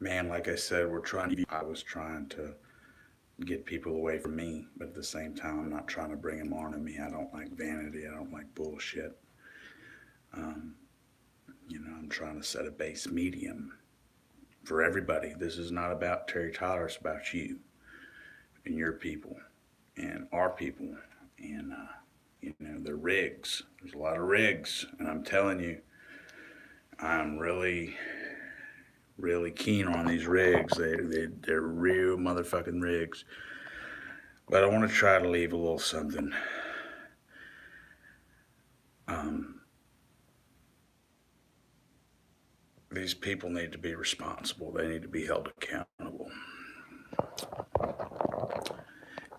man, like I said, I was trying to get people away from me, but at the same time, I'm not trying to bring them on to me. I don't like vanity. I don't like bullshit. Um, I'm trying to set a base medium for everybody. This is not about Terry Tyler. It's about you and your people and our people. And, the rigs. There's a lot of rigs. And I'm telling you, I'm really, really keen on these rigs. They're real motherfucking rigs. But I want to try to leave a little something. Um, these people need to be responsible. They need to be held accountable.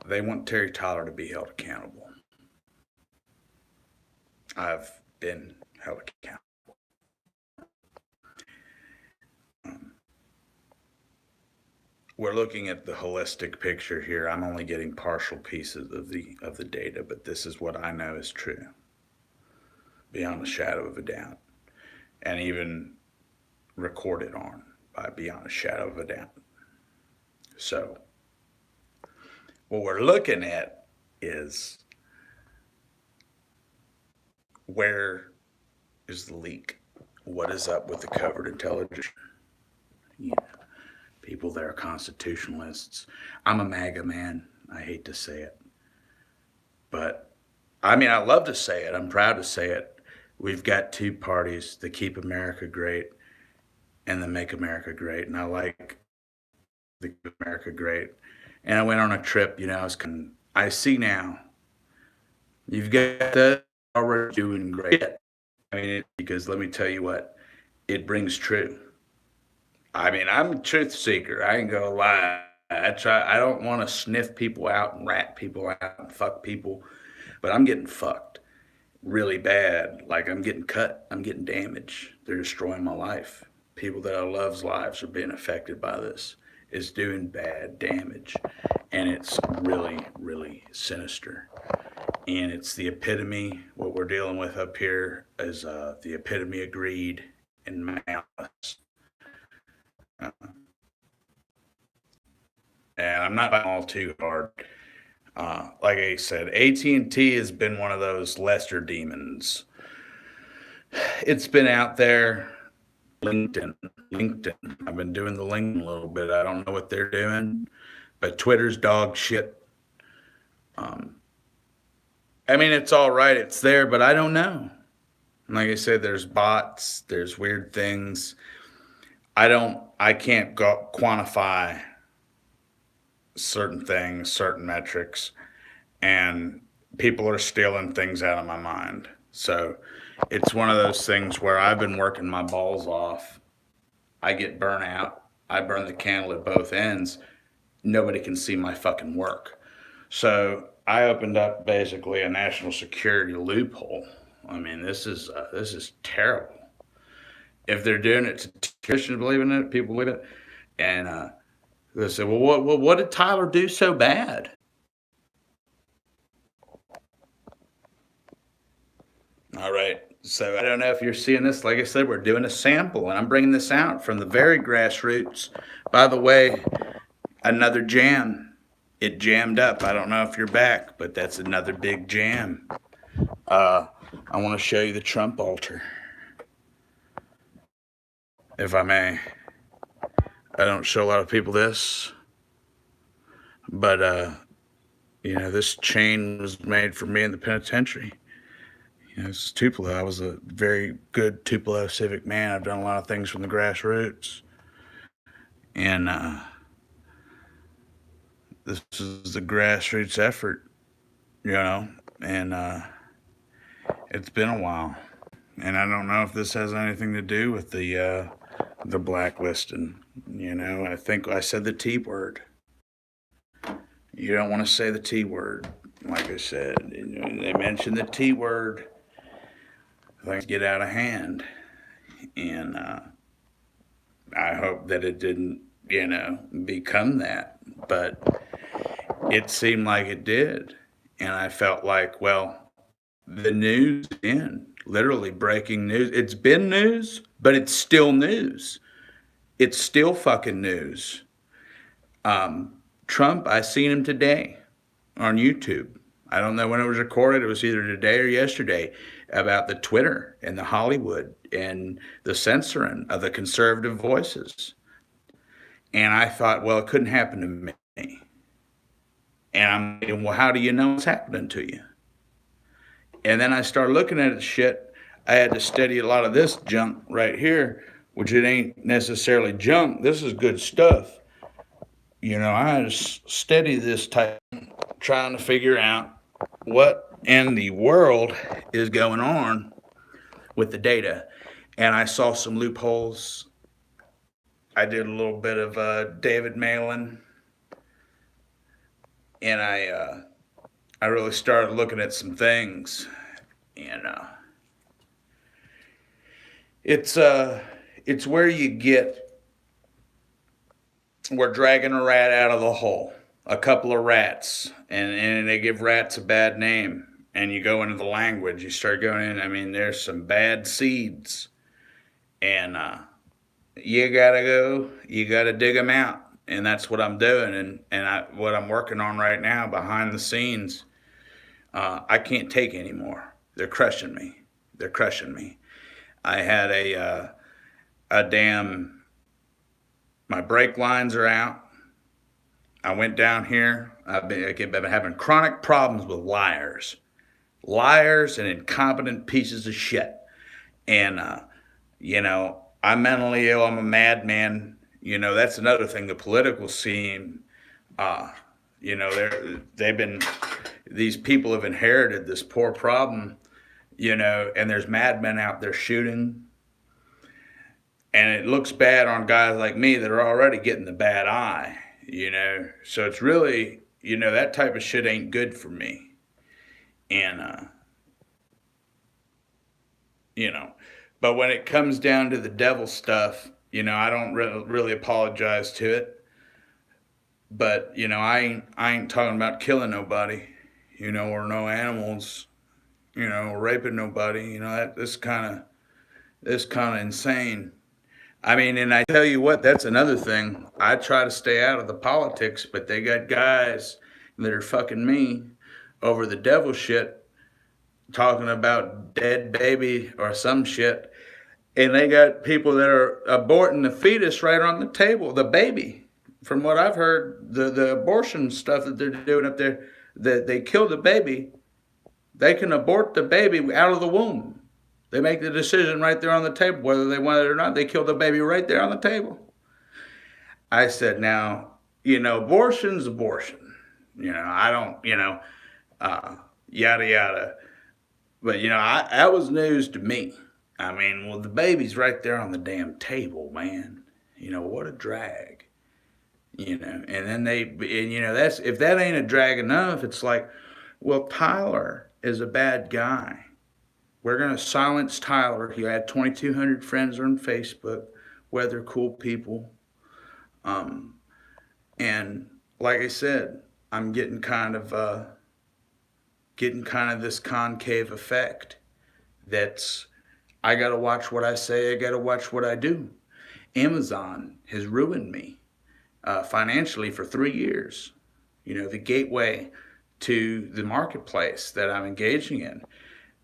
They want Terry Tyler to be held accountable. I've been held accountable. Um, we're looking at the holistic picture here. I'm only getting partial pieces of the data, but this is what I know is true, beyond a shadow of a doubt, and even recorded on by beyond a shadow of a doubt. So, what we're looking at is where is the leak? What is up with the covert intelligence? Yeah. People that are constitutionalists. I'm a MAGA man. I hate to say it. But, I mean, I love to say it. I'm proud to say it. We've got two parties, the Keep America Great and the Make America Great. And I like the Keep America Great. And I went on a trip, I see now, you've got that already doing great. I mean, because let me tell you what, it brings truth. I mean, I'm a truth seeker. I ain't gonna lie. I don't want to sniff people out and rat people out and fuck people, but I'm getting fucked really bad. Like I'm getting cut. I'm getting damaged. They're destroying my life. People that I love's lives are being affected by this. It's doing bad damage, and it's really, really sinister. And it's the epitome. What we're dealing with up here is the epitome of greed and malice. Uh, and I'm not all too hard. Like I said, AT&T has been one of those lesser demons. It's been out there. LinkedIn. I've been doing the LinkedIn a little bit. I don't know what they're doing, but Twitter's dog shit. Um, I mean, it's all right. It's there, but I don't know. Like I said, there's bots. There's weird things. I can't quantify certain things, certain metrics, and people are stealing things out of my mind. So it's one of those things where I've been working my balls off. I get burnt out. I burn the candle at both ends. Nobody can see my fucking work. So I opened up basically a national security loophole. I mean, this is terrible. If they're doing it to Christians believe in it, people believe it, and they say, well, what did Tyler do so bad? All right. So I don't know if you're seeing this. Like I said, we're doing a sample, and I'm bringing this out from the very grassroots. By the way, another jam. It jammed up. I don't know if you're back, but that's another big jam. I want to show you the Trump altar, if I may. I don't show a lot of people this, but this chain was made for me in the penitentiary. It's Tupelo. I was a very good Tupelo civic man. I've done a lot of things from the grassroots. And this is the grassroots effort, and it's been a while. And I don't know if this has anything to do with the blacklisting. I think I said the T word. You don't want to say the T word. Like I said, they mentioned the T word. Things get out of hand. And I hope that it didn't, become that. But it seemed like it did. And I felt like, well, the news in literally breaking news. It's been news, but it's still news. It's still fucking news. Trump, I seen him today on YouTube. I don't know when it was recorded. It was either today or yesterday about the Twitter and the Hollywood and the censoring of the conservative voices. And I thought, well, it couldn't happen to me. And I'm thinking, well, how do you know it's happening to you? And then I started looking at the shit. I had to study a lot of this junk right here, which it ain't necessarily junk. This is good stuff. You know, I had to study this type, trying to figure out what in the world is going on with the data. And I saw some loopholes. I did a little bit of David Malin, and I really started looking at some things, and it's where you get we're dragging a rat out of the hole, a couple of rats, and they give rats a bad name. And you go into the language, you start going in. I mean, there's some bad seeds, and you gotta dig them out, and that's what I'm doing, and what I'm working on right now behind the scenes. I can't take anymore. They're crushing me. They're crushing me. I had a damn. My brake lines are out. I went down here. I've been having chronic problems with liars and incompetent pieces of shit. And you know, I'm mentally ill. I'm a madman. You know, that's another thing. The political scene. You know, they've been. These people have inherited this poor problem. You know, and there's madmen out there shooting. And it looks bad on guys like me that are already getting the bad eye, you know. So it's really, you know, that type of shit ain't good for me. And, you know, but when it comes down to the devil stuff, you know, I don't really apologize to it. But, you know, I ain't talking about killing nobody, you know, or no animals, you know, or raping nobody. You know, that's kind of insane. I mean, and I tell you what, that's another thing. I try to stay out of the politics, but they got guys that are fucking me over the devil shit, talking about dead baby or some shit. And they got people that are aborting the fetus right on the table, the baby. From what I've heard, the abortion stuff that they're doing up there, that they kill the baby, they can abort the baby out of the womb. They make the decision right there on the table, whether they want it or not. They kill the baby right there on the table. I said, now, you know, abortion's abortion. You know, I don't, you know, yada, yada. But, you know, that was news to me. I mean, well, the baby's right there on the damn table, man. You know, what a drag. You know, and then you know, that's, if that ain't a drag enough, it's like, well, Tyler is a bad guy. We're going to silence Tyler. He had 2,200 friends on Facebook, where they're cool people. And like I said, I'm getting kind of this concave effect. That's, I got to watch what I say. I got to watch what I do. Amazon has ruined me financially for 3 years. You know, the gateway to the marketplace that I'm engaging in.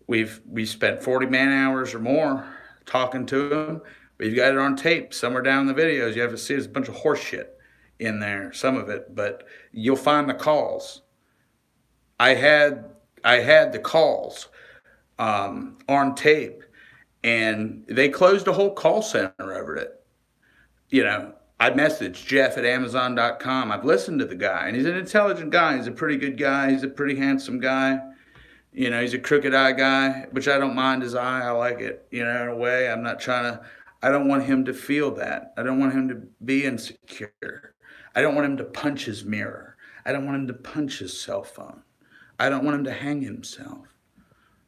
We spent 40 man hours or more talking to them. We've got it on tape somewhere down in the videos. You have to see there's a bunch of horse shit in there, some of it, but you'll find the calls. I had the calls on tape, and they closed the whole call center over it. You know, I messaged Jeff at Amazon.com. I've listened to the guy, and he's an intelligent guy. He's a pretty good guy. He's a pretty handsome guy. You know, he's a crooked eye guy, which I don't mind his eye. I like it, you know, in a way. I don't want him to feel that. I don't want him to be insecure. I don't want him to punch his mirror. I don't want him to punch his cell phone. I don't want him to hang himself.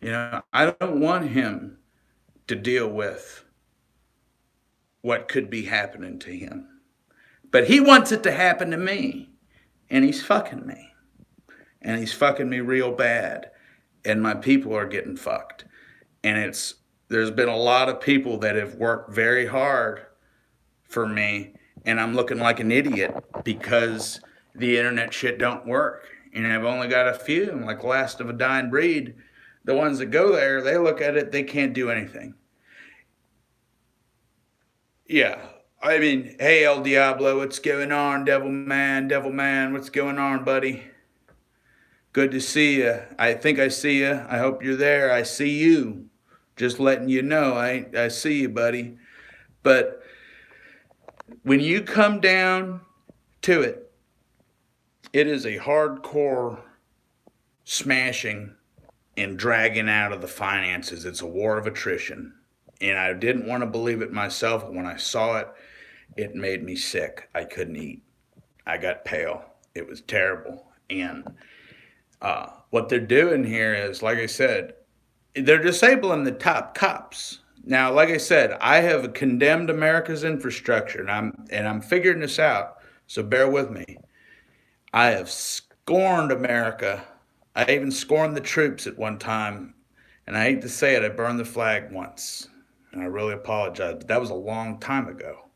You know, I don't want him to deal with what could be happening to him. But he wants it to happen to me. And he's fucking me. And he's fucking me real bad. And my people are getting fucked. And there's been a lot of people that have worked very hard for me, and I'm looking like an idiot because the internet shit don't work. And I've only got a few. I'm like last of a dying breed. The ones that go there, they look at it, they can't do anything. Yeah. I mean, hey El Diablo, what's going on? Devil man, what's going on, buddy? Good to see you. I think I see you. I hope you're there. I see you. Just letting you know, I see you, buddy. But when you come down to it, it is a hardcore smashing and dragging out of the finances. It's a war of attrition. And I didn't want to believe it myself. When I saw it, it made me sick. I couldn't eat. I got pale. It was terrible. And what they're doing here is, like I said, they're disabling the top cops. Now, like I said, I have condemned America's infrastructure, and I'm figuring this out. So bear with me. I have scorned America. I even scorned the troops at one time, and I hate to say it, I burned the flag once, and I really apologize. But that was a long time ago.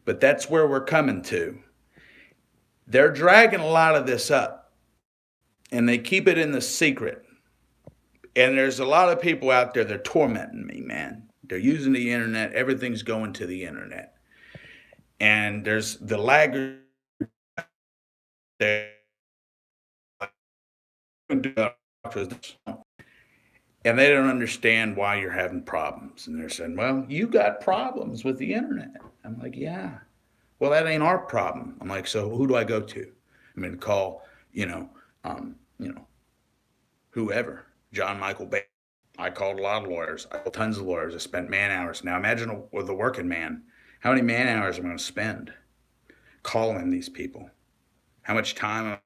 But that's where we're coming to. They're dragging a lot of this up, and they keep it in the secret. And there's a lot of people out there that are tormenting me, man. They're using the internet. Everything's going to the internet. And there's the laggers there. And they don't understand why you're having problems. And they're saying, well, you got problems with the internet. I'm like, yeah. Well, that ain't our problem. I'm like, so who do I go to? I'm going to call, whoever. John Michael Bay. I called a lot of lawyers. I called tons of lawyers. I spent man hours. Now imagine with a working man, how many man hours am I going to spend calling these people? How much time?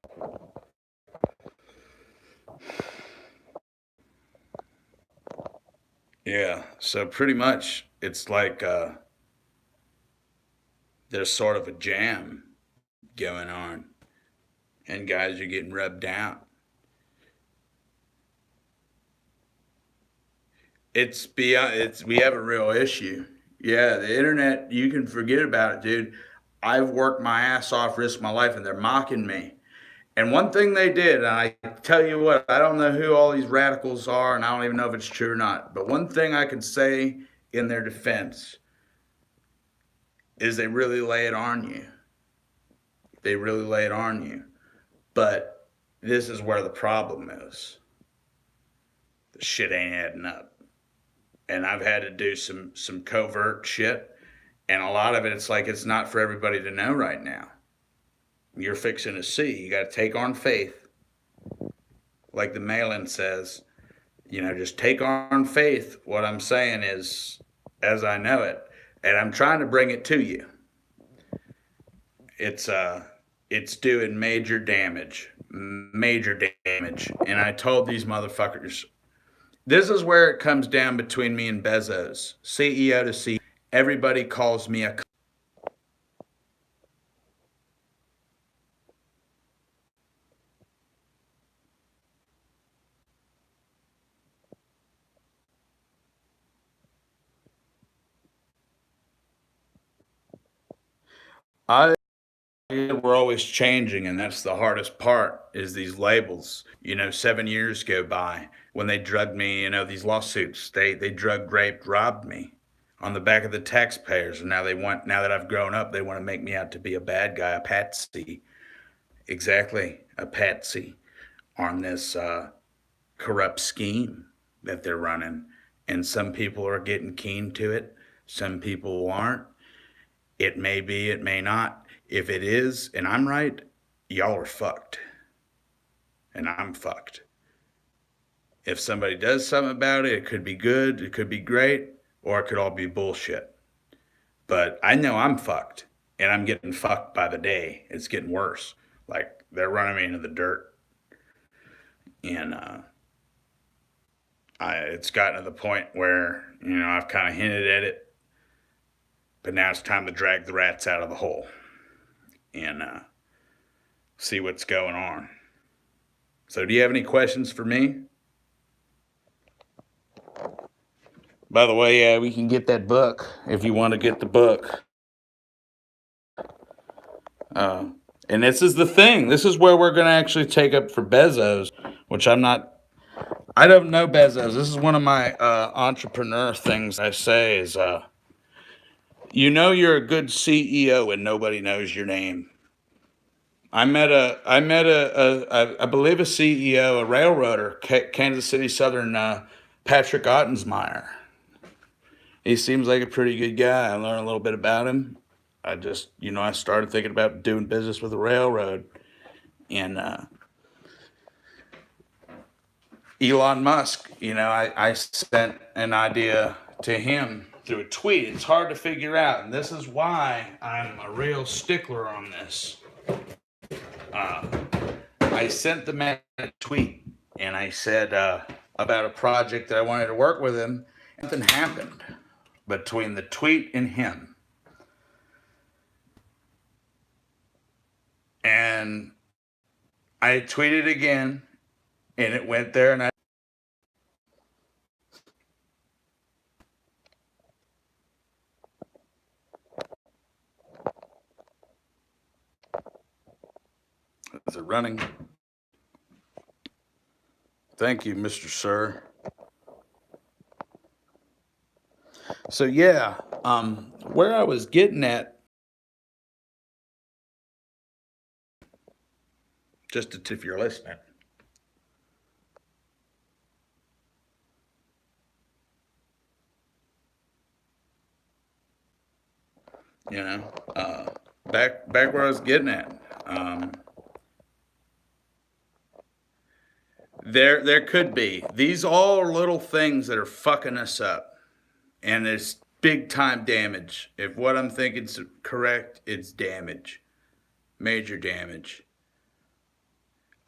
Yeah. So pretty much, it's like there's sort of a jam going on, and guys are getting rubbed out. It's beyond. It's we have a real issue. Yeah, the internet. You can forget about it, dude. I've worked my ass off, risked my life, and they're mocking me. And one thing they did, and I tell you what, I don't know who all these radicals are, and I don't even know if it's true or not. But one thing I can say in their defense is they really lay it on you. They really lay it on you. But this is where the problem is. The shit ain't adding up. And I've had to do some covert shit, and a lot of it, it's like it's not for everybody to know right now. You're fixing to see. You got to take on faith, like the mail-in says. Just take on faith. What I'm saying is, as I know it, and I'm trying to bring it to you. It's doing major damage. And I told these motherfuckers, this is where it comes down between me and Bezos, CEO to CEO. Everybody calls me a. I We're always changing, and that's the hardest part is these labels. 7 years go by when they drugged me, these lawsuits. They drugged, raped, robbed me on the back of the taxpayers. And now that I've grown up, they want to make me out to be a bad guy, a patsy. Exactly, a patsy on this corrupt scheme that they're running. And some people are getting keen to it, some people aren't. It may be, it may not. If it is, and I'm right, y'all are fucked. And I'm fucked. If somebody does something about it, it could be good, it could be great, or it could all be bullshit. But I know I'm fucked, and I'm getting fucked by the day. It's getting worse. Like they're running me into the dirt, and it's gotten to the point where I've kind of hinted at it, but now it's time to drag the rats out of the hole and see what's going on. So, do you have any questions for me? By the way, yeah, we can get that book if you want to get the book. And this is the thing. This is where we're going to actually take up for Bezos, which I'm not. I don't know Bezos. This is one of my entrepreneur things I say is, you know, you're a good CEO and nobody knows your name. I believe a CEO, a railroader, Kansas City Southern, Patrick Ottensmeyer. He seems like a pretty good guy. I learned a little bit about him. I started thinking about doing business with a railroad. And Elon Musk, I sent an idea to him through a tweet. It's hard to figure out. And this is why I'm a real stickler on this. I sent the man a tweet and I said about a project that I wanted to work with him. Nothing happened between the tweet and him. And I tweeted again and it went there and is it running? Thank you, Mr. Sir. So yeah, where I was getting at, just if you're listening, you know, back where I was getting at, there could be these all little things that are fucking us up, and it's big time damage. If what I'm thinking is correct, it's damage, major damage.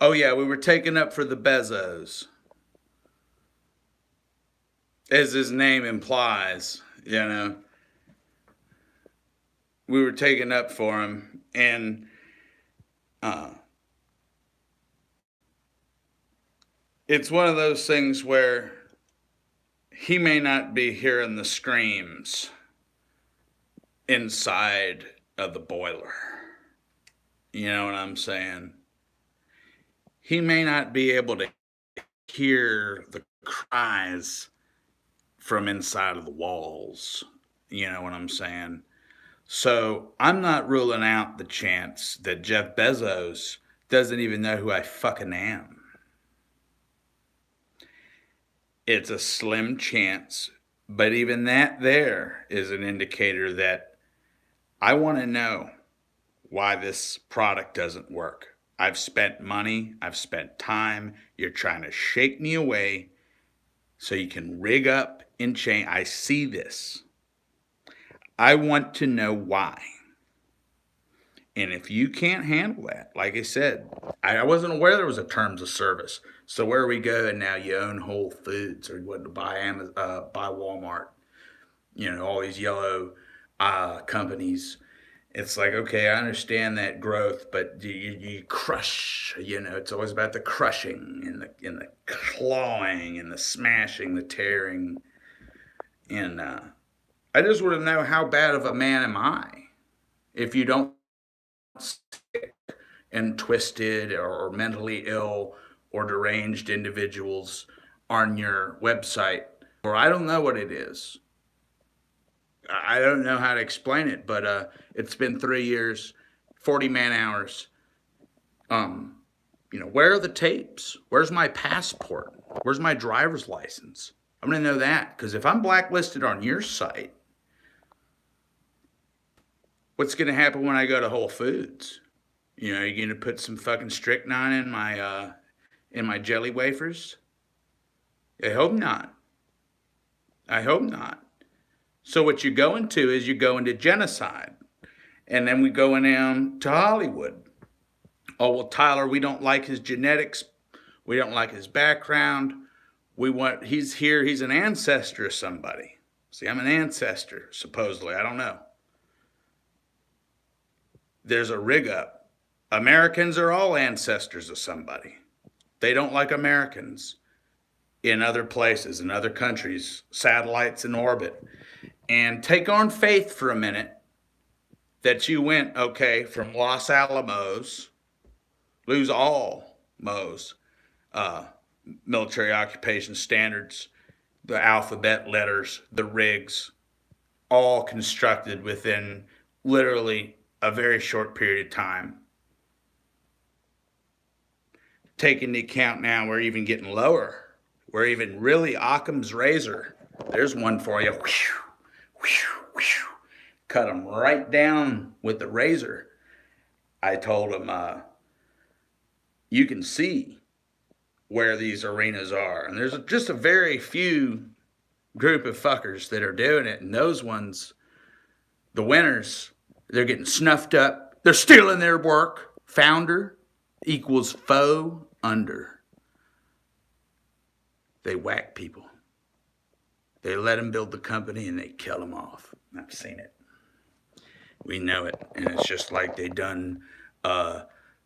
Oh yeah, we were taken up for the Bezos, as his name implies. We were taken up for him, and uh, it's one of those things where he may not be hearing the screams inside of the boiler. You know what I'm saying? He may not be able to hear the cries from inside of the walls. You know what I'm saying? So I'm not ruling out the chance that Jeff Bezos doesn't even know who I fucking am. It's a slim chance, but even that there is an indicator that I want to know why this product doesn't work. I've spent money, I've spent time. You're trying to shake me away so you can rig up and change. I see this. I want to know why. And if you can't handle that, like I said, I wasn't aware there was a terms of service. So where we go and now you own Whole Foods or you want to buy buy Walmart, all these yellow companies. It's like, okay, I understand that growth, but you crush. It's always about the crushing and the clawing and the smashing, the tearing. And I just want to know, how bad of a man am I if you don't sick and twisted or mentally ill or deranged individuals on your website, or I don't know what it is. I don't know how to explain it, but it's been 3 years, 40 man hours. Where are the tapes? Where's my passport? Where's my driver's license? I'm going to know that, because if I'm blacklisted on your site, what's going to happen when I go to Whole Foods? You're going to put some fucking strychnine in my jelly wafers? I hope not. I hope not. So what you go into is you go into genocide. And then we go in to Hollywood. Oh, well, Tyler, we don't like his genetics. We don't like his background. He's here, he's an ancestor of somebody. See, I'm an ancestor, supposedly. I don't know. There's a rig up. Americans are all ancestors of somebody. They don't like Americans in other places, in other countries, satellites in orbit. And take on faith for a minute. that you went, okay, from Los Alamos, lose all Mo's uh, military occupation standards, the alphabet letters, the rigs, all constructed within literally a very short period of time. Taking into account now, we're even getting lower. We're even really Occam's razor. There's one for you. Cut them right down with the razor. I told him, you can see where these arenas are. And there's just a very few group of fuckers that are doing it. And those ones, the winners, they're getting snuffed up. They're stealing their work. Founder equals foe under. They whack people. They let them build the company and they kill them off. I've seen it. We know it. And it's just like they done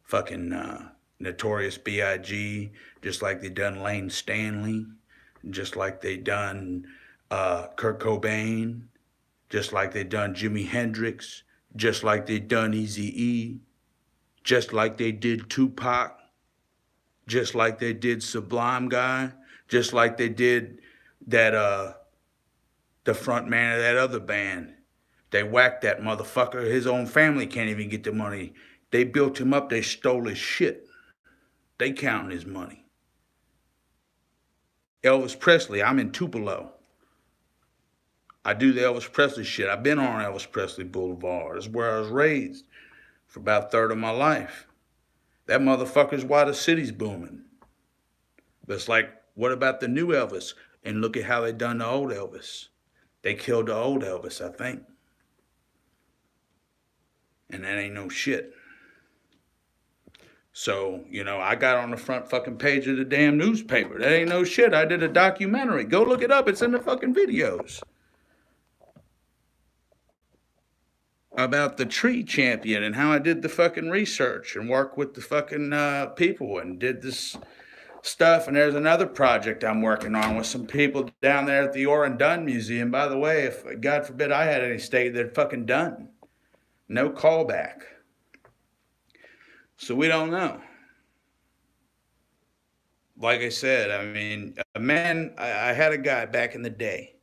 fucking Notorious B.I.G., just like they done Lane Stanley, just like they done Kurt Cobain, just like they done Jimi Hendrix, just like they done Eazy-E, just like they did Tupac, just like they did Sublime Guy, just like they did that the front man of that other band. They whacked that motherfucker. His own family can't even get the money. They built him up. They stole his shit. They counting his money. Elvis Presley, I'm in Tupelo. I do the Elvis Presley shit. I've been on Elvis Presley Boulevard. It's where I was raised for about a third of my life. That motherfucker's why the city's booming. But it's like, what about the new Elvis? And look at how they done the old Elvis. They killed the old Elvis, I think. And that ain't no shit. So, I got on the front fucking page of the damn newspaper. That ain't no shit. I did a documentary. Go look it up. It's in the fucking videos. About the tree champion and how I did the fucking research and worked with the fucking people and did this stuff. And there's another project I'm working on with some people down there at the Orrin Dunn Museum. By the way, if God forbid I had any stake, they're fucking done. No callback. So we don't know. Like I said, I mean, I had a guy back in the day.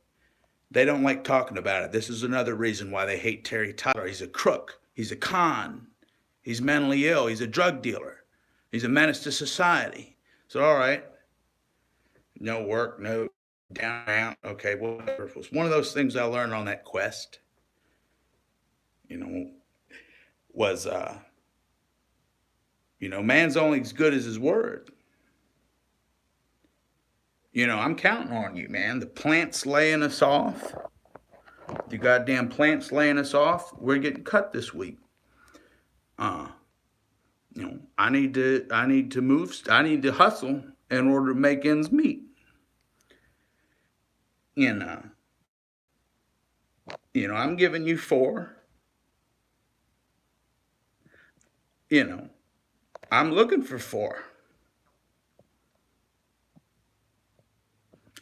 They don't like talking about it. This is another reason why they hate Terry Tyler. He's a crook. He's a con. He's mentally ill. He's a drug dealer. He's a menace to society. So, all right. No work, no down, out. Okay, whatever. It was one of those things I learned on that quest. Was man's only as good as his word. I'm counting on you, man. The plant's laying us off. The goddamn plant's laying us off. We're getting cut this week. I need to move. I need to hustle in order to make ends meet. I'm giving you 4. I'm looking for 4.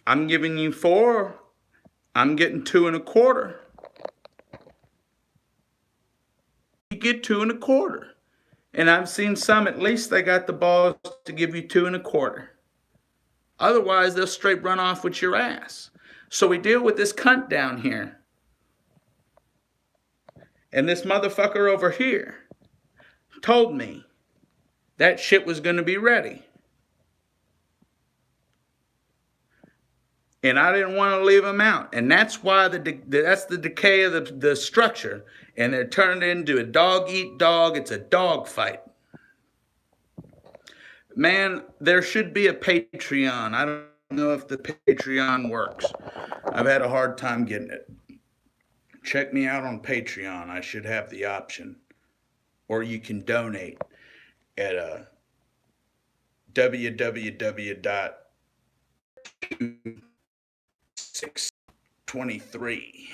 I'm giving you 4. I'm getting 2 1/4. You get 2 1/4. And I've seen some, at least they got the balls to give you 2 1/4. Otherwise, they'll straight run off with your ass. So we deal with this cunt down here. And this motherfucker over here told me that shit was going to be ready. And I didn't want to leave them out. And that's why that's the decay of the structure. And they're turned into a dog eat dog. It's a dog fight. Man, there should be a Patreon. I don't know if the Patreon works. I've had a hard time getting it. Check me out on Patreon. I should have the option. Or you can donate at www.623.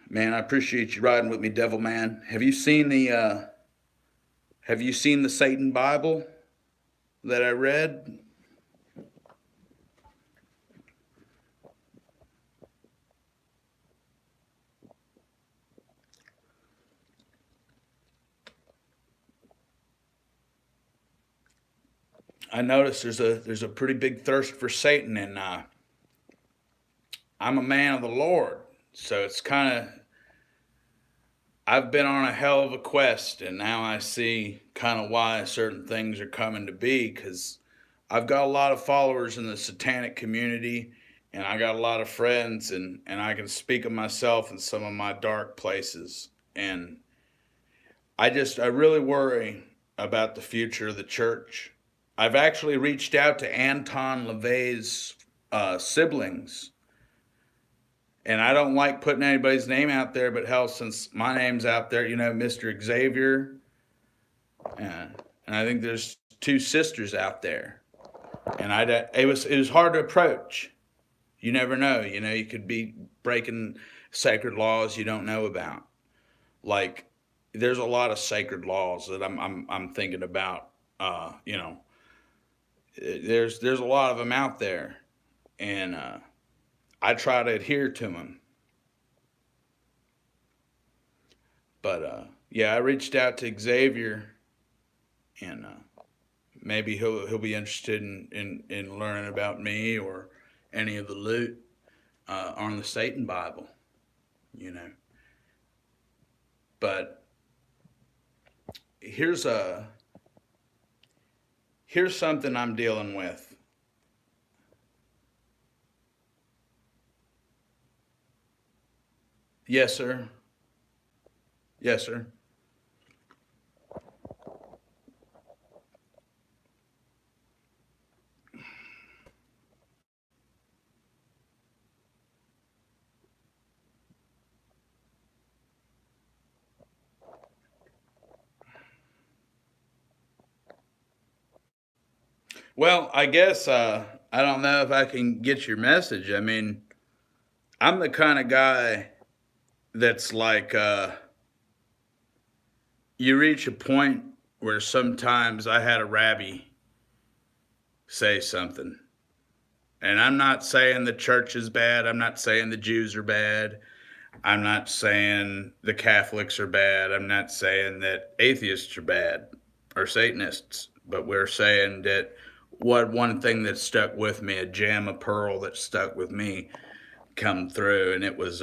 Man, I appreciate you riding with me, Devil Man. Have you seen the Satan Bible that I read? I notice there's a pretty big thirst for Satan, and I'm a man of the Lord, so it's kind of I've been on a hell of a quest, and now I see kind of why certain things are coming to be because I've got a lot of followers in the satanic community, and I got a lot of friends, and I can speak of myself in some of my dark places, and I really worry about the future of the church. I've actually reached out to Anton LaVey's siblings, and I don't like putting anybody's name out there, but hell, since my name's out there, Mr. Xavier, uh, and I think there's two sisters out there, and it was hard to approach. You never know, you could be breaking sacred laws you don't know about. Like, there's a lot of sacred laws that I'm thinking about. There's a lot of them out there, and I try to adhere to them. But yeah, I reached out to Xavier, and maybe he'll be interested in learning about me or any of the loot on the Satan Bible, you know. But here's a here's something I'm dealing with. Yes, sir. Yes, sir. Well, I guess I don't know if I can get your message. I mean, I'm the kind of guy that's like you reach a point where sometimes I had a rabbi say something. And I'm not saying the church is bad. I'm not saying the Jews are bad. I'm not saying the Catholics are bad. I'm not saying that atheists are bad or Satanists. But we're saying that what one thing that stuck with me, a gem, a pearl that stuck with me, come through, and it was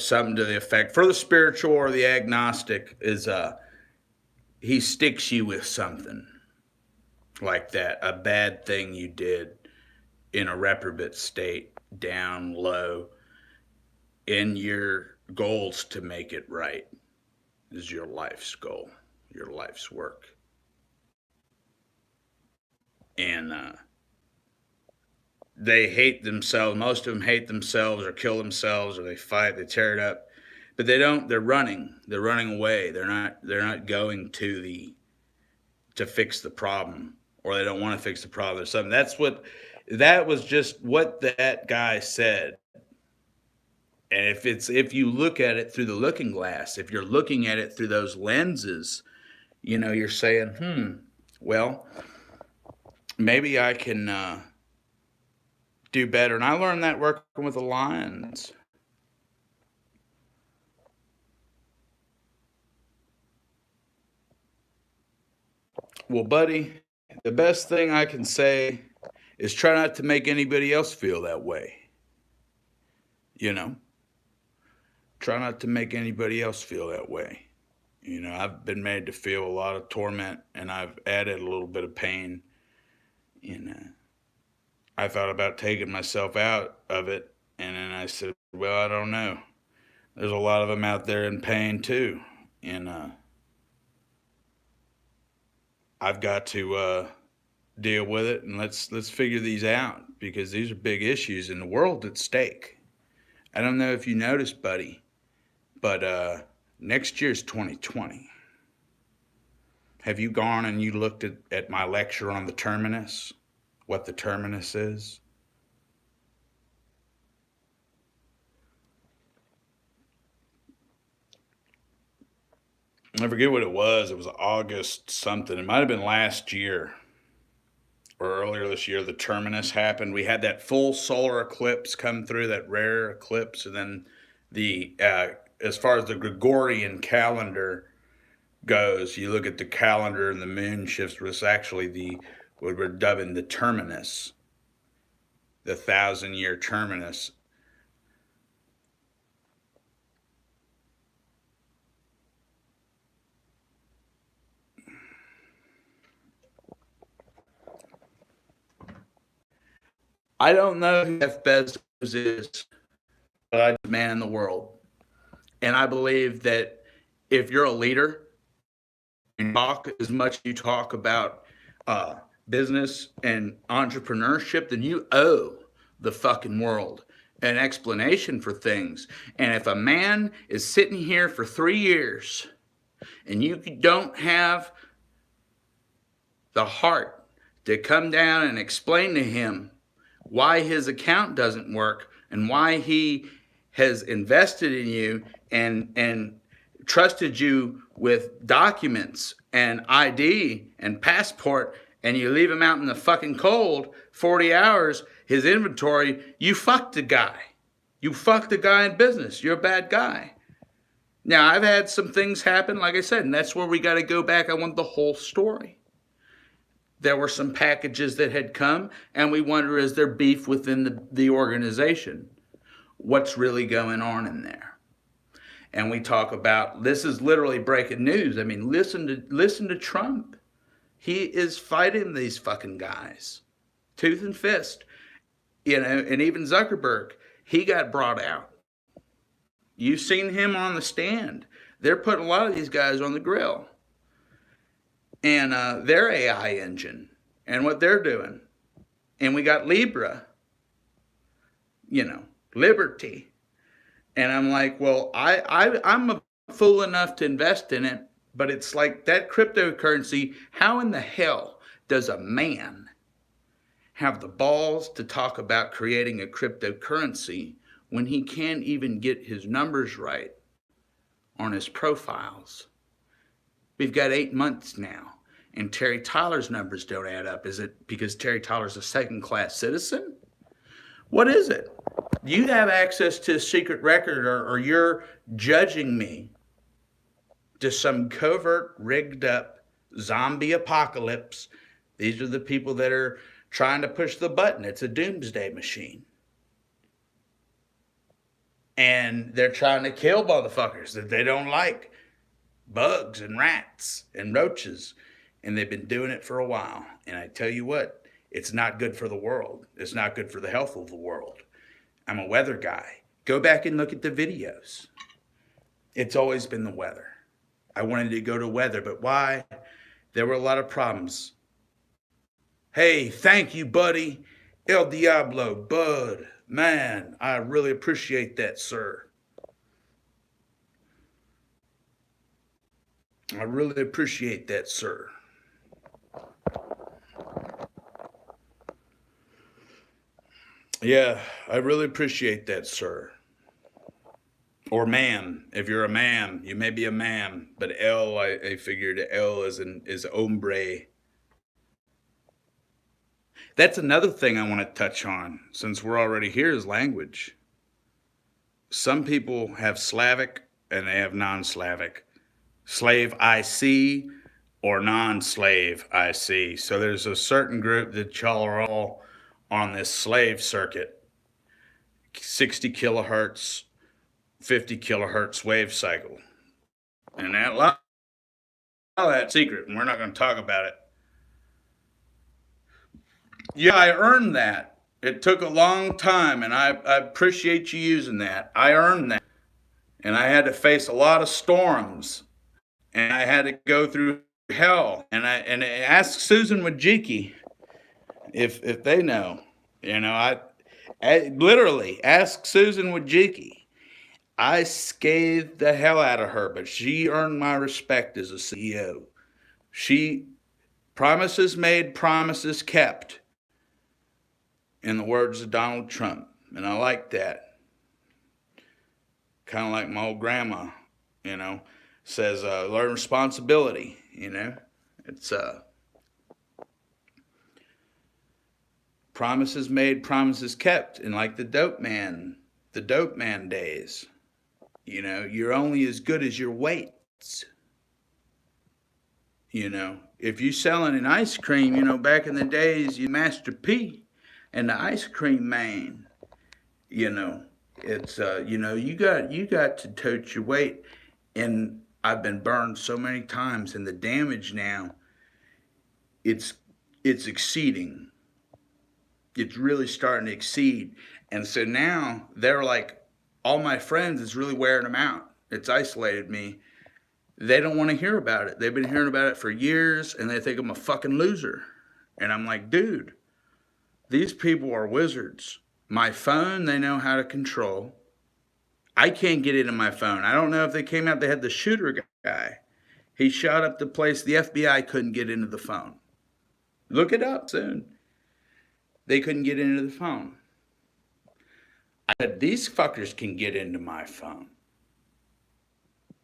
something to the effect for the spiritual or the agnostic is he sticks you with something like that, a bad thing you did in a reprobate state, down low, in your goals to make it right is your life's goal, your life's work. And they hate themselves. Most of them hate themselves or kill themselves or they fight, they tear it up. But they don't, they're running. They're running away. They're not going to fix the problem, or they don't want to fix the problem or something. That was just what that guy said. And if you look at it through the looking glass, if you're looking at it through those lenses, you're saying, well, maybe I can do better. And I learned that working with the Lions. Well, buddy, the best thing I can say is try not to make anybody else feel that way. You know, try not to make anybody else feel that way. I've been made to feel a lot of torment, and I've added a little bit of pain. I thought about taking myself out of it, and then I said, well, I don't know. There's a lot of them out there in pain too, and I've got to deal with it, and let's figure these out because these are big issues in the world at stake. I don't know if you noticed, buddy, but next year's 2020. Have you gone and you looked at my lecture on the terminus? What the terminus is? I forget what it was. It was August something. It might have been last year or earlier this year. The terminus happened. We had that full solar eclipse come through, that rare eclipse, and then the as far as the Gregorian calendar goes, you look at the calendar and the moon shifts, was actually what we're dubbing the terminus, the 1,000-year terminus. I don't know who Jeff Bezos is, but I'm the man in the world. And I believe that if you're a leader and talk as much as you talk about uh, business and entrepreneurship, then you owe the fucking world an explanation for things. And if a man is sitting here for 3 years and you don't have the heart to come down and explain to him why his account doesn't work and why he has invested in you and trusted you with documents and ID and passport, and you leave him out in the fucking cold 40 hours, his inventory, you fucked the guy. You fucked the guy in business. You're a bad guy. Now, I've had some things happen, like I said, and that's where we got to go back. I want the whole story. There were some packages that had come, and we wonder, is there beef within the organization? What's really going on in there? And we talk about, this is literally breaking news. I mean, listen to Trump. He is fighting these fucking guys, tooth and fist. You know, and even Zuckerberg, he got brought out. You've seen him on the stand. They're putting a lot of these guys on the grill. And their AI engine and what they're doing. And we got Libra, you know, Liberty. And I'm like, well, I'm a fool enough to invest in it, but it's like that cryptocurrency, how in the hell does a man have the balls to talk about creating a cryptocurrency when he can't even get his numbers right on his profiles? We've got 8 months now, and Terry Tyler's numbers don't add up. Is it because Terry Tyler's a second-class citizen? What is it? You have access to a secret record, or you're judging me to some covert, rigged-up zombie apocalypse. These are the people that are trying to push the button. It's a doomsday machine. And they're trying to kill motherfuckers that they don't like. Bugs and rats and roaches. And they've been doing it for a while. And I tell you what, it's not good for the world. It's not good for the health of the world. I'm a weather guy. Go back and look at the videos. It's always been the weather. I wanted to go to weather, but why? There were a lot of problems. Hey, thank you, buddy. El Diablo, bud. Man, I really appreciate that, sir. I really appreciate that, sir. Yeah, I really appreciate that, sir. Or man, if you're a man, you may be a man, but L, I figured L is hombre. That's another thing I want to touch on, since we're already here, is language. Some people have Slavic and they have non-Slavic. Slave IC or non-slave IC. So there's a certain group that y'all are all on this slave circuit. 60 kilohertz, 50 kilohertz wave cycle. And that lot of that secret, and we're not going to talk about it. Yeah, I earned that. It took a long time, and I appreciate you using that. I earned that. And I had to face a lot of storms. And I had to go through hell. And I ask Susan Wojcicki if they know. You know, I literally ask Susan Wojcicki. I scathed the hell out of her, but she earned my respect as a CEO. She, promises made, promises kept, in the words of Donald Trump. And I like that. Kind of like my old grandma, you know, says, learn responsibility, you know. It's promises made, promises kept. And like the dope man days, you know, you're only as good as your weights. If you selling an ice cream, back in the days, you Master P and the ice cream man, you know, it's you got to tote your weight. And I've been burned so many times, and the damage now, it's it's exceeding. It's really starting to exceed. And so now they're like, all my friends, it's really wearing them out. It's isolated me. They don't want to hear about it. They've been hearing about it for years, and they think I'm a fucking loser. And I'm like, dude, these people are wizards. My phone, they know how to control. I can't get into my phone. I don't know if they came out, they had the shooter guy. He shot up the place. The FBI couldn't get into the phone. Look it up soon. They couldn't get into the phone. I said, these fuckers can get into my phone.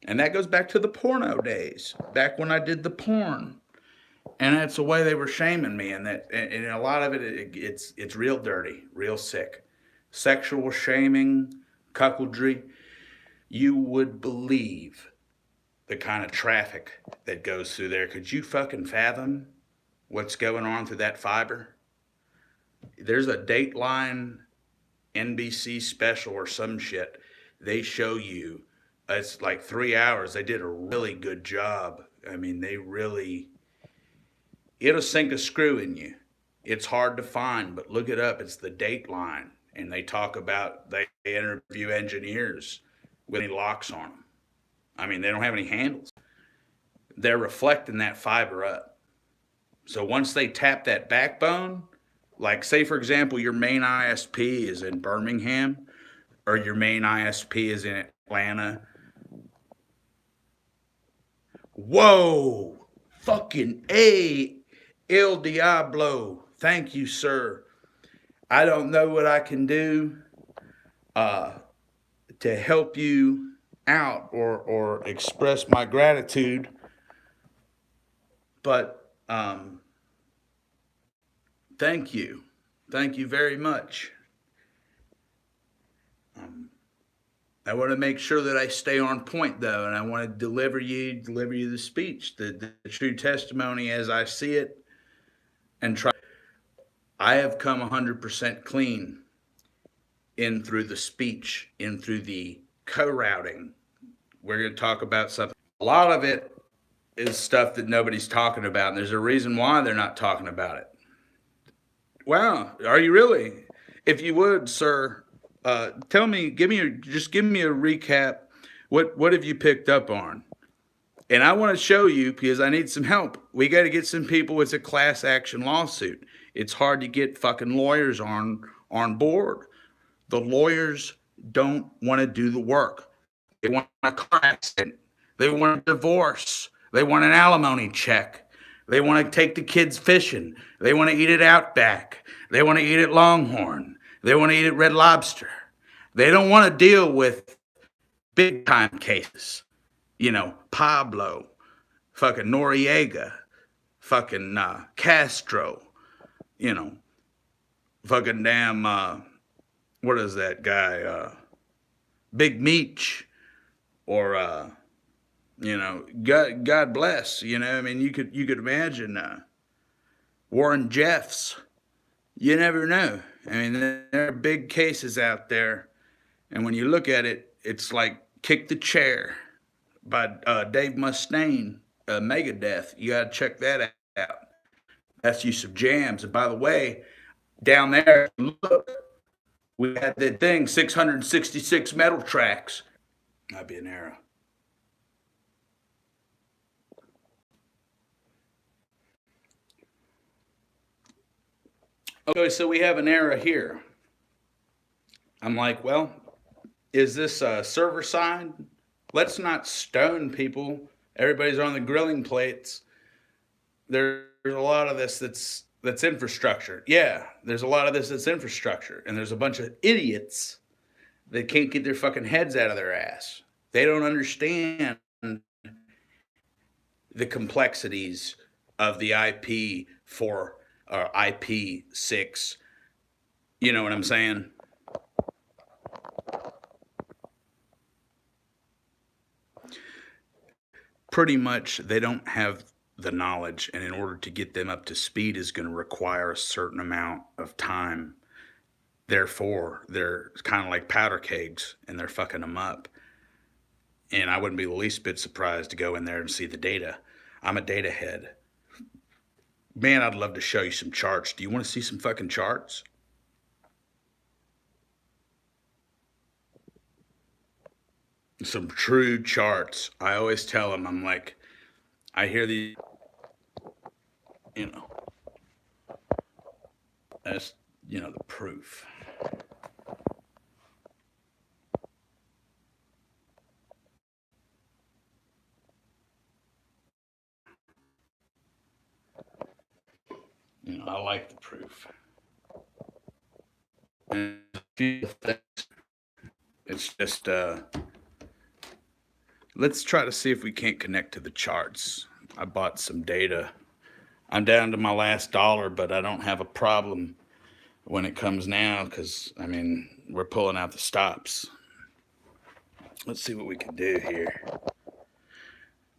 And that goes back to the porno days, back when I did the porn. And that's the way they were shaming me. And a lot of it's real dirty, real sick. Sexual shaming, cuckoldry. You would believe the kind of traffic that goes through there. Could you fucking fathom what's going on through that fiber? There's a Dateline NBC special or some shit. They show you, it's like 3 hours. They did a really good job. I mean, it'll sink a screw in you. It's hard to find, but look it up. It's the Dateline. And they interview engineers with any locks on them. I mean, they don't have any handles. They're reflecting that fiber up. So once they tap that backbone, like say for example, your main ISP is in Birmingham or your main ISP is in Atlanta. Whoa, fucking El Diablo. Thank you, sir. I don't know what I can do to help you out or express my gratitude, but thank you very much. I want to make sure that I stay on point though, and I want to deliver you the speech, the true testimony as I see it, and try. I have come 100% clean in through the speech, in through the co-routing. We're going to talk about something. A lot of it is stuff that nobody's talking about, and there's a reason why they're not talking about it. Wow, are you really? If you would, sir, tell me, give me a recap. What have you picked up on? And I want to show you because I need some help. We got to get some people. It's a class action lawsuit. It's hard to get fucking lawyers on board. The lawyers don't want to do the work. They want a car accident. They want a divorce. They want an alimony check. They want to take the kids fishing. They want to eat at Outback. They want to eat at Longhorn. They want to eat at Red Lobster. They don't want to deal with big time cases. Pablo, fucking Noriega, fucking Castro, fucking damn, what is that guy? Big Meech, or God bless. I mean, you could imagine Warren Jeffs. You never know. I mean, there are big cases out there, and when you look at it, it's like Kick the Chair by Dave Mustaine, Megadeth. You got to check that out. That's use of jams. And by the way, down there, look, we had that thing, 666 metal tracks. That'd be an era. Okay, so we have an era here. I'm like, well, is this server side? Let's not stone people. Everybody's on the grilling plates. There's a lot of this that's infrastructure. Yeah, there's a lot of this that's infrastructure. And there's a bunch of idiots that can't get their fucking heads out of their ass. They don't understand the complexities of the IP4 or IP6. You know what I'm saying? Pretty much they don't have the knowledge, and in order to get them up to speed is going to require a certain amount of time. Therefore, they're kind of like powder kegs, and they're fucking them up. And I wouldn't be the least bit surprised to go in there and see the data. I'm a data head. Man, I'd love to show you some charts. Do you want to see some fucking charts? Some true charts. I always tell them, I'm like, I hear the, you know, that's, the proof. I like the proof. And it's just, let's try to see if we can't connect to the charts. I bought some data. I'm down to my last dollar, but I don't have a problem when it comes now because, we're pulling out the stops. Let's see what we can do here.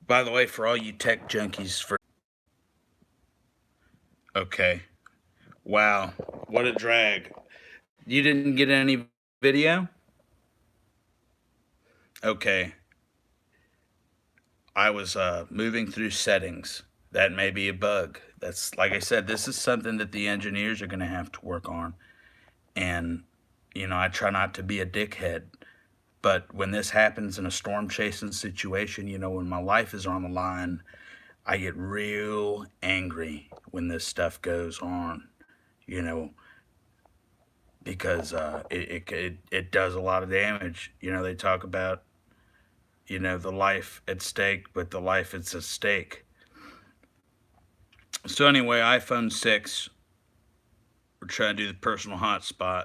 By the way, for all you tech junkies, okay. Wow, what a drag. You didn't get any video? Okay. I was moving through settings. That may be a bug. That's, like I said, this is something that the engineers are going to have to work on. And, I try not to be a dickhead. But when this happens in a storm chasing situation, when my life is on the line, I get real angry when this stuff goes on, because it does a lot of damage. They talk about, the life at stake, but the life it's at stake. So anyway, iPhone 6, we're trying to do the personal hotspot.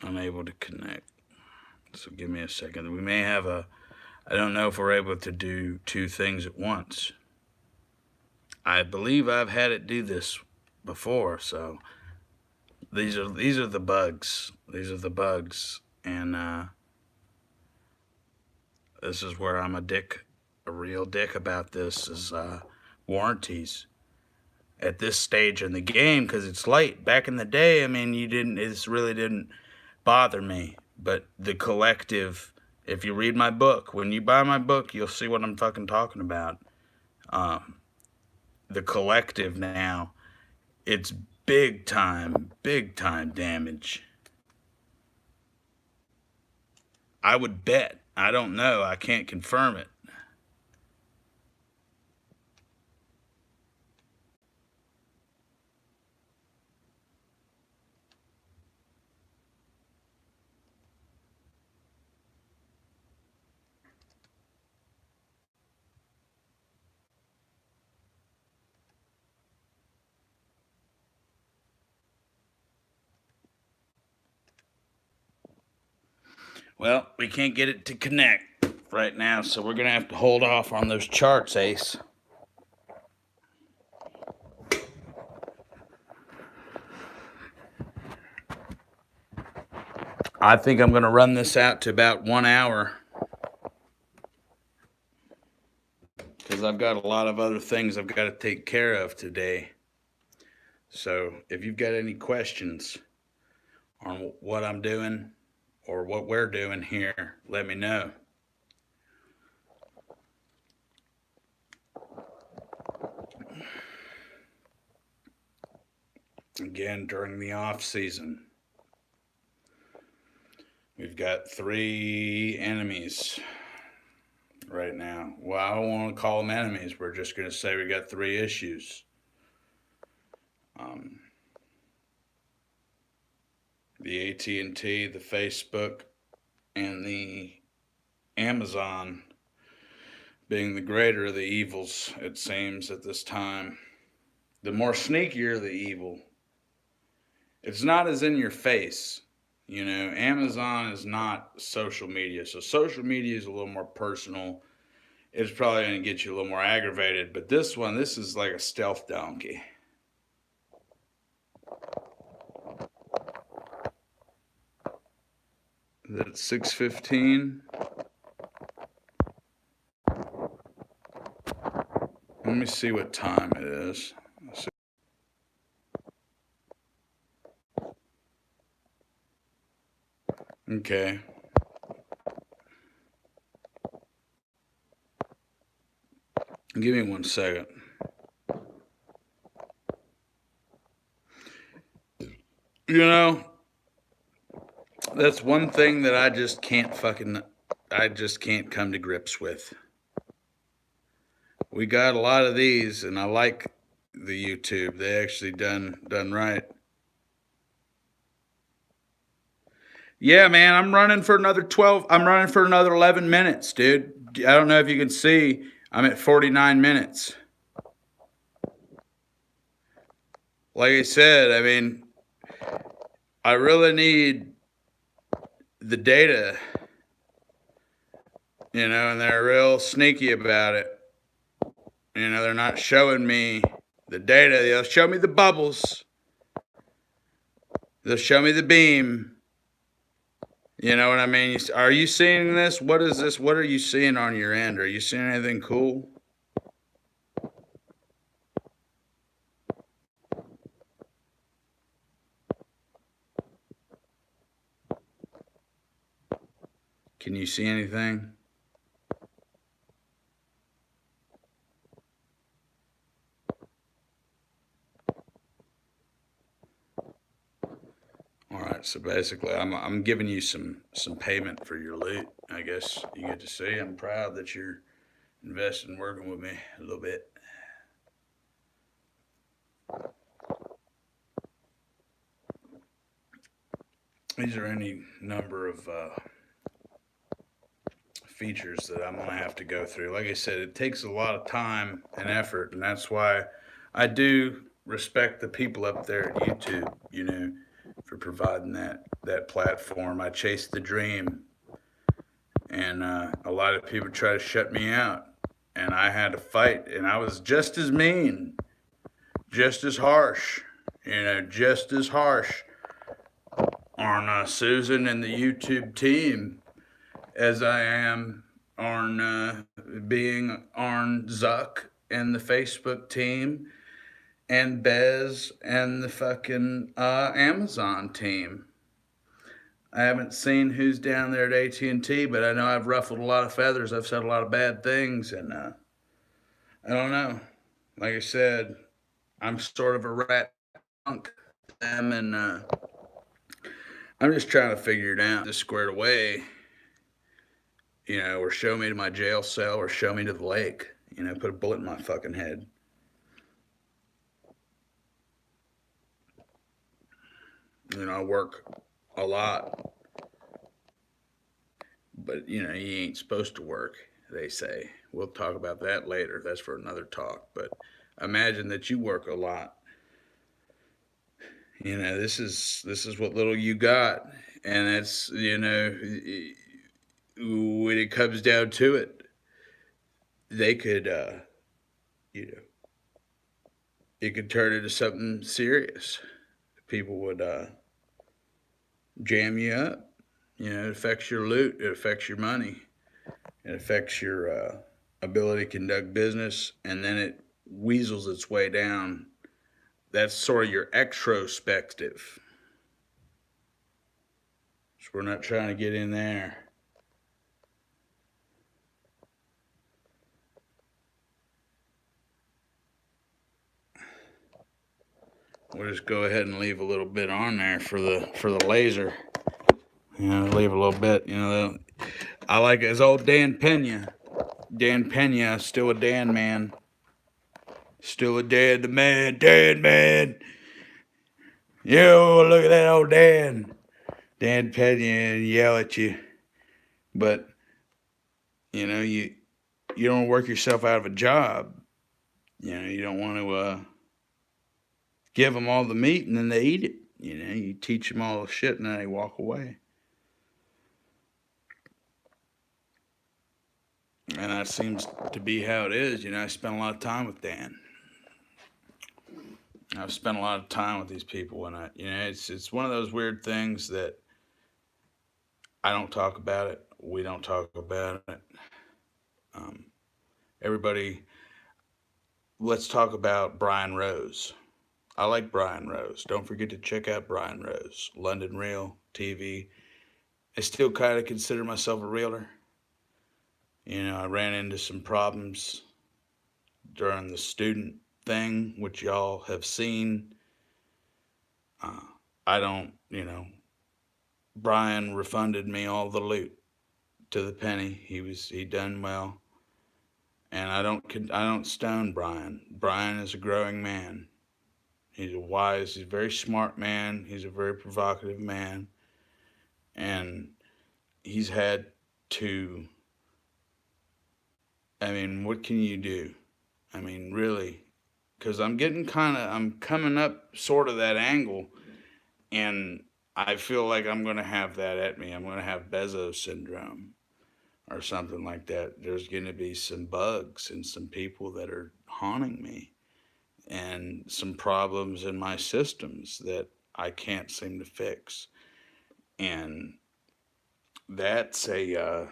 Unable to connect. So give me a second. We may have I don't know if we're able to do two things at once. I believe I've had it do this before, so these are the bugs. These are the bugs, and this is where I'm a real dick about this is warranties at this stage in the game because it's late. Back in the day, this really didn't bother me, but the collective. If you read my book, when you buy my book, you'll see what I'm fucking talking about. The collective now, it's big time damage. I would bet. I don't know. I can't confirm it. Well, we can't get it to connect right now, so we're going to have to hold off on those charts, Ace. I think I'm going to run this out to about 1 hour because I've got a lot of other things I've got to take care of today. So if you've got any questions on what I'm doing or what we're doing here, let me know. Again, during the off season, we've got 3 enemies right now. Well, I don't want to call them enemies. We're just going to say we got 3 issues. The AT&T, the Facebook, and the Amazon being the greater of the evils, it seems, at this time. The more sneakier the evil. It's not as in your face. Amazon is not social media. So social media is a little more personal. it's probably going to get you a little more aggravated. But this one, this is like a stealth donkey. That's 6:15. Let me see what time it is. Okay. Give me 1 second. You know, that's one thing that I just can't come to grips with. We got a lot of these, and I like the YouTube. They actually done right. Yeah, man, I'm running for another 12. I'm running for another 11 minutes, dude. I don't know if you can see. I'm at 49 minutes. Like I said, I mean, I really need the data, and they're real sneaky about it. They're not showing me the data. They'll show me the bubbles. They'll show me the beam. You know what I mean? Are you seeing this? What is this? What are you seeing on your end? Are you seeing anything cool? Can you see anything? All right, so basically, I'm giving you some payment for your loot. I guess you get to see. I'm proud that you're investing, working with me a little bit. These are any number of features that I'm gonna have to go through. Like I said, it takes a lot of time and effort, and that's why I do respect the people up there at YouTube. For providing that platform. I chased the dream, and a lot of people try to shut me out, and I had to fight, and I was just as mean, just as harsh, just as harsh on Susan and the YouTube team as I am on being on Zuck and the Facebook team and Bez and the fucking Amazon team. I haven't seen who's down there at AT&T, but I know I've ruffled a lot of feathers. I've said a lot of bad things, and I don't know. Like I said, I'm sort of a rat punk to them, and I'm just trying to figure it out, just squared away. Or show me to my jail cell, or show me to the lake. Put a bullet in my fucking head. I work a lot, but you ain't supposed to work, they say. We'll talk about that later. That's for another talk. But imagine that you work a lot. This is what little you got, and that's when it comes down to it, they could it could turn into something serious. People would jam you up. It affects your loot. It affects your money. It affects your ability to conduct business, and then it weasels its way down. That's sort of your extrospective. So we're not trying to get in there. We'll just go ahead and leave a little bit on there for the laser. Leave a little bit. I like it as old Dan Pena. Dan Pena, still a Dan man. Still a Dan man. Dan man. Yo, look at that old Dan. Dan Pena and yell at you. But, you don't want to work yourself out of a job. You don't want to give them all the meat and then they eat it. You teach them all the shit and then they walk away. And that seems to be how it is. I spent a lot of time with Dan. I've spent a lot of time with these people, and it's one of those weird things that I don't talk about it. We don't talk about it. Um, everybody, let's talk about Brian Rose. I like Brian Rose. Don't forget to check out Brian Rose, London Real TV. I still kind of consider myself a realtor. I ran into some problems during the student thing, which y'all have seen. Uh, I don't, Brian refunded me all the loot to the penny. He done well, and I don't stone Brian. Brian is a growing man. He's a very smart man. He's a very provocative man, and he's had to. I mean, what can you do? I mean, really, because I'm coming up sort of that angle, and I feel like I'm going to have that at me. I'm going to have Bezos syndrome or something like that. There's going to be some bugs and some people that are haunting me and some problems in my systems that I can't seem to fix. And that's a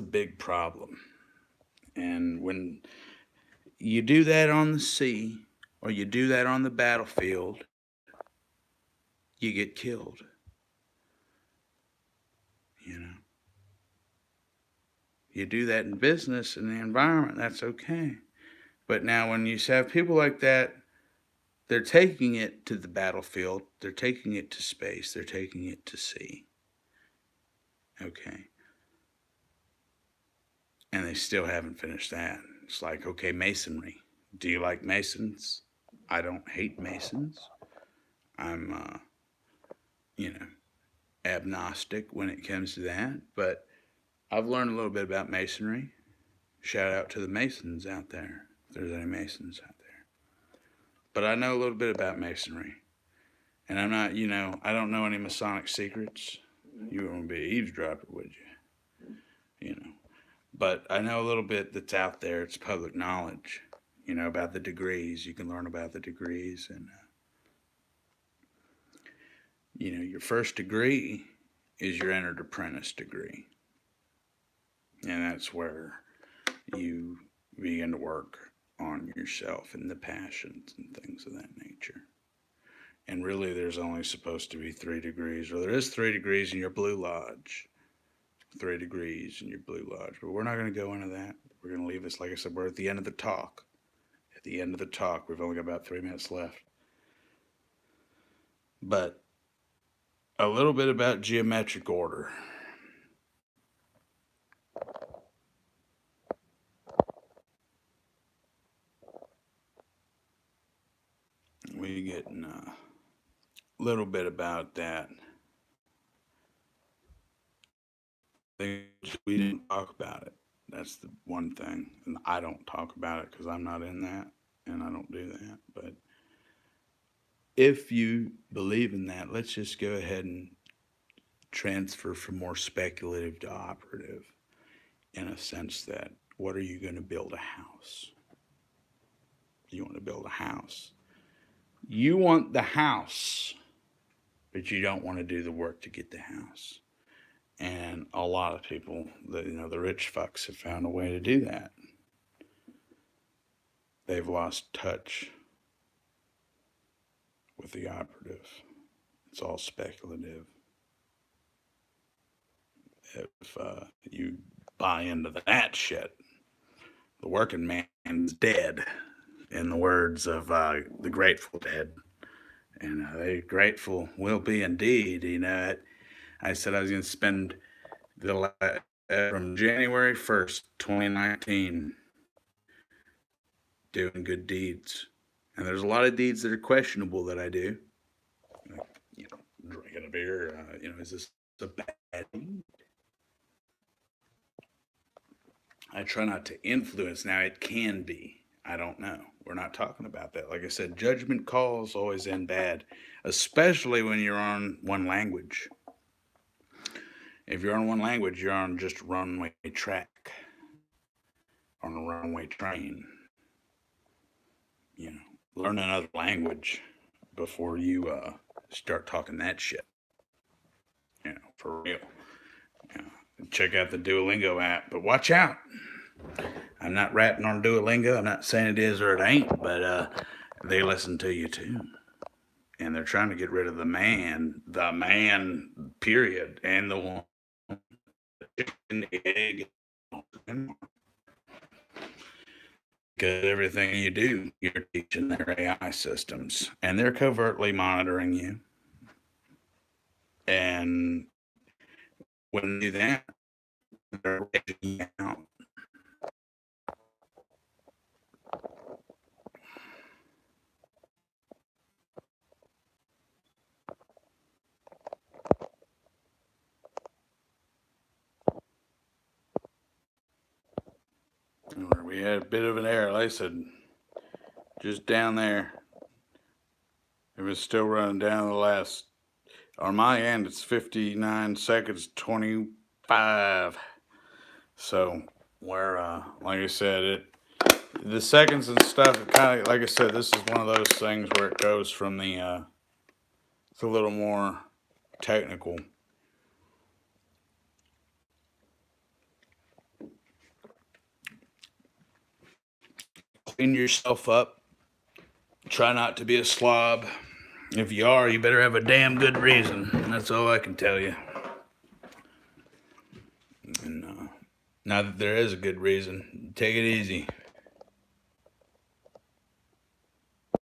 big problem. And when you do that on the sea or you do that on the battlefield, you get killed. You know, you do that in business in the environment, that's okay. But now when you have people like that, they're taking it to the battlefield, they're taking it to space, they're taking it to sea. Okay. And they still haven't finished that. It's like, okay, masonry. Do you like masons? I don't hate masons. I'm, you know, agnostic when it comes to that. But I've learned a little bit about masonry. Shout out to the masons out there, if there's any masons out there. But I know a little bit about masonry. And I'm not, I don't know any Masonic secrets. You wouldn't be an eavesdropper, would you? But I know a little bit that's out there. It's public knowledge, about the degrees. You can learn about the degrees. And, your first degree is your entered apprentice degree. And that's where you begin to work on yourself and the passions and things of that nature. And really, there's only supposed to be 3 degrees, or there is 3 degrees in your Blue Lodge. 3 degrees in your Blue Lodge. But we're not going to go into that. We're going to leave this, like I said, we're at the end of the talk. At the end of the talk, we've only got about 3 minutes left. But a little bit about geometric order. We get a little bit about that. We didn't talk about it. That's the one thing. And I don't talk about it because I'm not in that and I don't do that. But if you believe in that, let's just go ahead and transfer from more speculative to operative in a sense that what are you going to build a house? You want to build a house. You want the house, but you don't want to do the work to get the house. And a lot of people, the rich fucks have found a way to do that. They've lost touch with the operative. It's all speculative. If you buy into that shit, the working man's dead, in the words of the Grateful Dead. And the grateful will be indeed. I said I was going to spend from January 1st, 2019, doing good deeds. And there's a lot of deeds that are questionable that I do. Like, drinking a beer. Is this a bad deed? I try not to influence. Now, it can be. I don't know. We're not talking about that. Like I said, judgment calls always end bad, especially when you're on one language. If you're on one language, you're on just runway track. on a runaway train. You know, learn another language before you start talking that shit. You know, for real. You know, check out the Duolingo app, but watch out. I'm not rapping on Duolingo. I'm not saying it is or it ain't, but they listen to you too. And they're trying to get rid of the man, period, and the one, chicken, the egg, because everything you do, you're teaching their AI systems, and they're covertly monitoring you. And when they do that, they're rating you out. We had a bit of an error. Like I said, just down there, it was still running down the last. On my end, it's 59 seconds, 25. So, where, like I said, the seconds and stuff, it kind of, like I said, this is one of those things where it goes from it's a little more technical. Clean yourself up. Try not to be a slob. If you are, you better have a damn good reason. That's all I can tell you. And now that there is a good reason, take it easy.